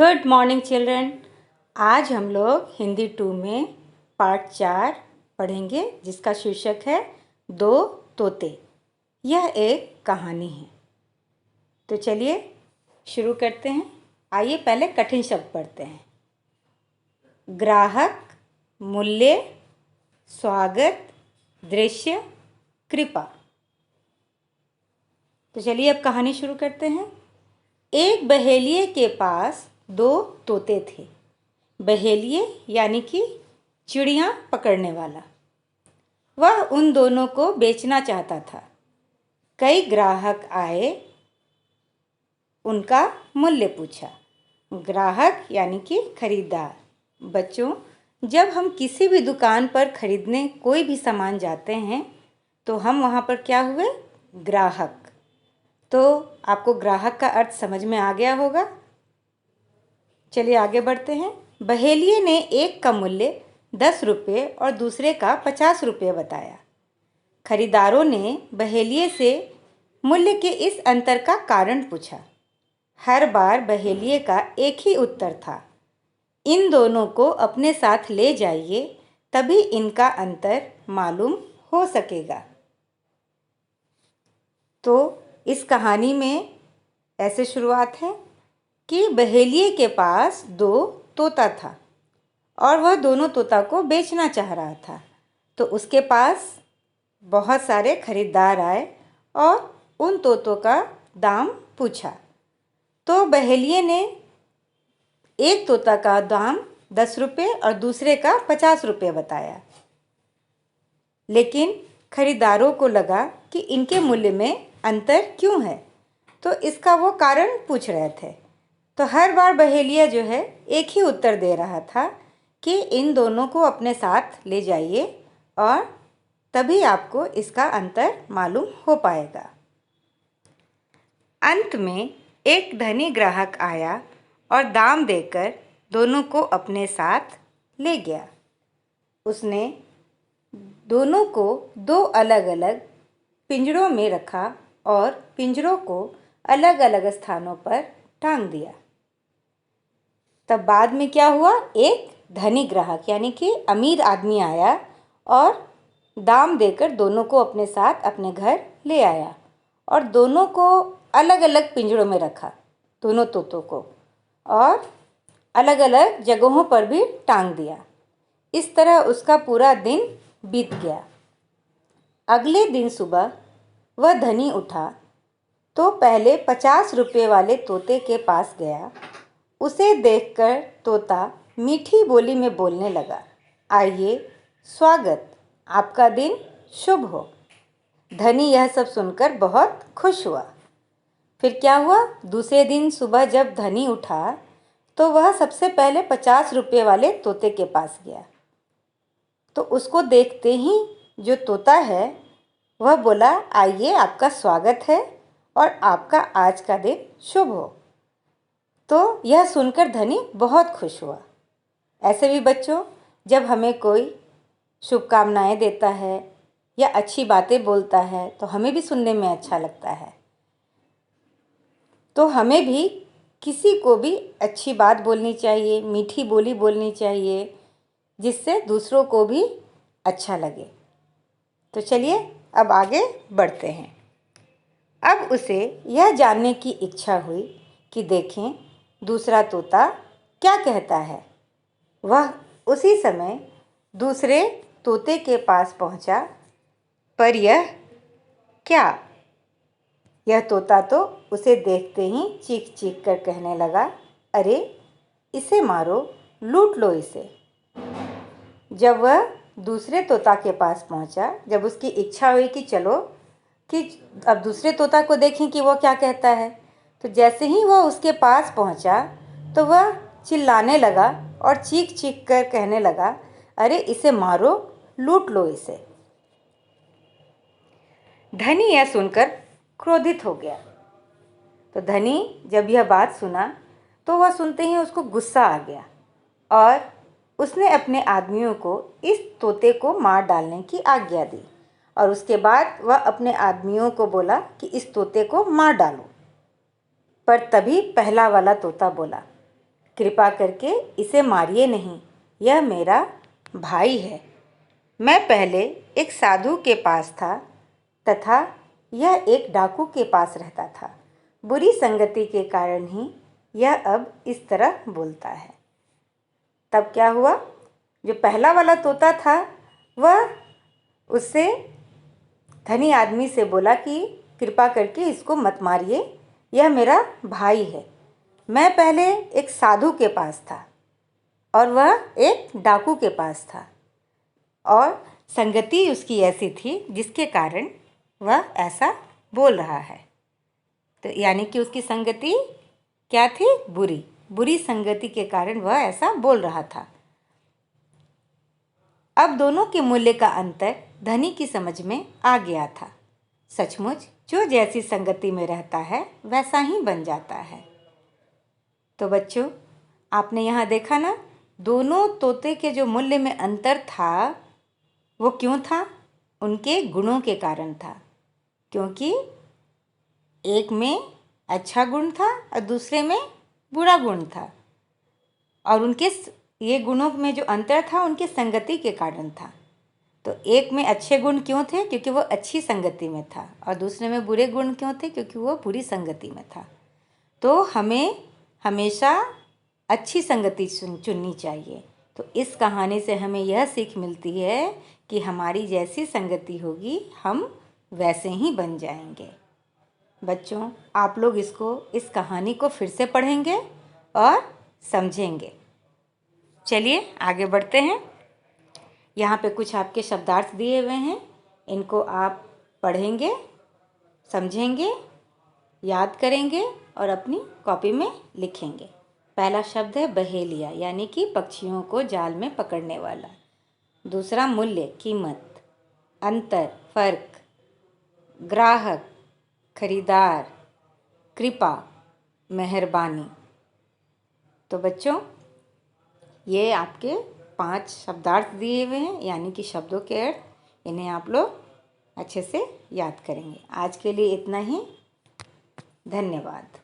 Good morning children. आज हम लोग हिंदी 2 में पार्ट 4 पढ़ेंगे जिसका शीर्षक है दो तोते। यह एक कहानी है। तो चलिए शुरू करते हैं। आइए पहले कठिन शब्द पढ़ते हैं। ग्राहक, मूल्य, स्वागत, दृश्य, कृपा। तो चलिए अब कहानी शुरू करते हैं। एक बहेलिए के पास 2 तोते थे। बहेलिए यानी कि चिड़ियाँ पकड़ने वाला। वह उन दोनों को बेचना चाहता था। कई ग्राहक आए, उनका मूल्य पूछा। ग्राहक यानी कि खरीदार। बच्चों, जब हम किसी भी दुकान पर खरीदने कोई भी सामान जाते हैं तो हम वहाँ पर क्या हुए? ग्राहक। तो आपको ग्राहक का अर्थ समझ में आ गया होगा। चलिए आगे बढ़ते हैं। बहेलिए ने एक का मूल्य 10 रुपये और दूसरे का 50 रुपये बताया। खरीदारों ने बहेलिए से मूल्य के इस अंतर का कारण पूछा। हर बार बहेलिए का एक ही उत्तर था, इन दोनों को अपने साथ ले जाइए, तभी इनका अंतर मालूम हो सकेगा। तो इस कहानी में ऐसे शुरुआत है कि बहेलिए के पास 2 तोता था और वह दोनों तोता को बेचना चाह रहा था। तो उसके पास बहुत सारे खरीदार आए और उन तोतों का दाम पूछा। तो बहेलिए ने एक तोता का दाम 10 रुपये और दूसरे का 50 रुपये बताया। लेकिन खरीदारों को लगा कि इनके मूल्य में अंतर क्यों है, तो इसका वो कारण पूछ रहे थे। तो हर बार बहेलिया जो है एक ही उत्तर दे रहा था कि इन दोनों को अपने साथ ले जाइए और तभी आपको इसका अंतर मालूम हो पाएगा। अंत में एक धनी ग्राहक आया और दाम देकर दोनों को अपने साथ ले गया। उसने दोनों को 2 अलग अलग पिंजरों में रखा और पिंजरों को अलग अलग स्थानों पर टांग दिया। तब बाद में क्या हुआ? एक धनी ग्राहक यानी कि अमीर आदमी आया और दाम देकर दोनों को अपने साथ अपने घर ले आया और दोनों को अलग अलग पिंजरों में रखा, दोनों तोतों को, और अलग अलग जगहों पर भी टांग दिया। इस तरह उसका पूरा दिन बीत गया। अगले दिन सुबह वह धनी उठा तो पहले 50 रुपये वाले तोते के पास गया। उसे देखकर तोता मीठी बोली में बोलने लगा, आइए, स्वागत, आपका दिन शुभ हो। धनी यह सब सुनकर बहुत खुश हुआ। फिर क्या हुआ? दूसरे दिन सुबह जब धनी उठा तो वह सबसे पहले 50 रुपये वाले तोते के पास गया। तो उसको देखते ही जो तोता है वह बोला, आइए, आपका स्वागत है और आपका आज का दिन शुभ हो। तो यह सुनकर धनी बहुत खुश हुआ। ऐसे भी बच्चों, जब हमें कोई शुभकामनाएं देता है या अच्छी बातें बोलता है तो हमें भी सुनने में अच्छा लगता है। तो हमें भी किसी को भी अच्छी बात बोलनी चाहिए, मीठी बोली बोलनी चाहिए, जिससे दूसरों को भी अच्छा लगे। तो चलिए अब आगे बढ़ते हैं। अब उसे यह जानने की इच्छा हुई कि देखें दूसरा तोता क्या कहता है। वह उसी समय दूसरे तोते के पास पहुंचा, पर यह क्या? यह तोता तो उसे देखते ही चीख चीख कर कहने लगा, अरे, इसे मारो, लूट लो इसे। जब वह दूसरे तोता के पास पहुंचा, जब उसकी इच्छा हुई कि चलो कि अब दूसरे तोता को देखें कि वो क्या कहता है, तो जैसे ही वह उसके पास पहुंचा तो वह चिल्लाने लगा और चीख चीख कर कहने लगा, अरे, इसे मारो, लूट लो इसे। धनी यह सुनकर क्रोधित हो गया। तो धनी जब यह बात सुना तो वह सुनते ही उसको गुस्सा आ गया और उसने अपने आदमियों को इस तोते को मार डालने की आज्ञा दी। और उसके बाद वह अपने आदमियों को बोला कि इस तोते को मार डालो। पर तभी पहला वाला तोता बोला, कृपा करके इसे मारिए नहीं, यह मेरा भाई है। मैं पहले एक साधु के पास था तथा यह एक डाकू के पास रहता था। बुरी संगति के कारण ही यह अब इस तरह बोलता है। तब क्या हुआ, जो पहला वाला तोता था वह उससे धनी आदमी से बोला कि कृपा करके इसको मत मारिए, यह मेरा भाई है। मैं पहले एक साधु के पास था और वह एक डाकू के पास था, और संगति उसकी ऐसी थी जिसके कारण वह ऐसा बोल रहा है। तो यानी कि उसकी संगति क्या थी, बुरी संगति के कारण वह ऐसा बोल रहा था। अब दोनों के मूल्य का अंतर धनी की समझ में आ गया था। सचमुच जो जैसी संगति में रहता है वैसा ही बन जाता है। तो बच्चों, आपने यहाँ देखा ना, दोनों तोते के जो मूल्य में अंतर था वो क्यों था? उनके गुणों के कारण था। क्योंकि एक में अच्छा गुण था और दूसरे में बुरा गुण था, और उनके ये गुणों में जो अंतर था उनकी संगति के कारण था। तो एक में अच्छे गुण क्यों थे? क्योंकि वो अच्छी संगति में था, और दूसरे में बुरे गुण क्यों थे? क्योंकि वो बुरी संगति में था। तो हमें हमेशा अच्छी संगति चुननी चाहिए। तो इस कहानी से हमें यह सीख मिलती है कि हमारी जैसी संगति होगी हम वैसे ही बन जाएंगे। बच्चों, आप लोग इस कहानी को फिर से पढ़ेंगे और समझेंगे। चलिए आगे बढ़ते हैं। यहाँ पे कुछ आपके शब्दार्थ दिए हुए हैं, इनको आप पढ़ेंगे, समझेंगे, याद करेंगे और अपनी कॉपी में लिखेंगे। पहला शब्द है बहेलिया, यानी कि पक्षियों को जाल में पकड़ने वाला। दूसरा मूल्य, कीमत, अंतर, फर्क, ग्राहक, खरीदार, कृपा, मेहरबानी। तो बच्चों, ये आपके 5 शब्दार्थ दिए हुए हैं, यानी कि शब्दों के अर्थ। इन्हें आप लोग अच्छे से याद करेंगे। आज के लिए इतना ही। धन्यवाद।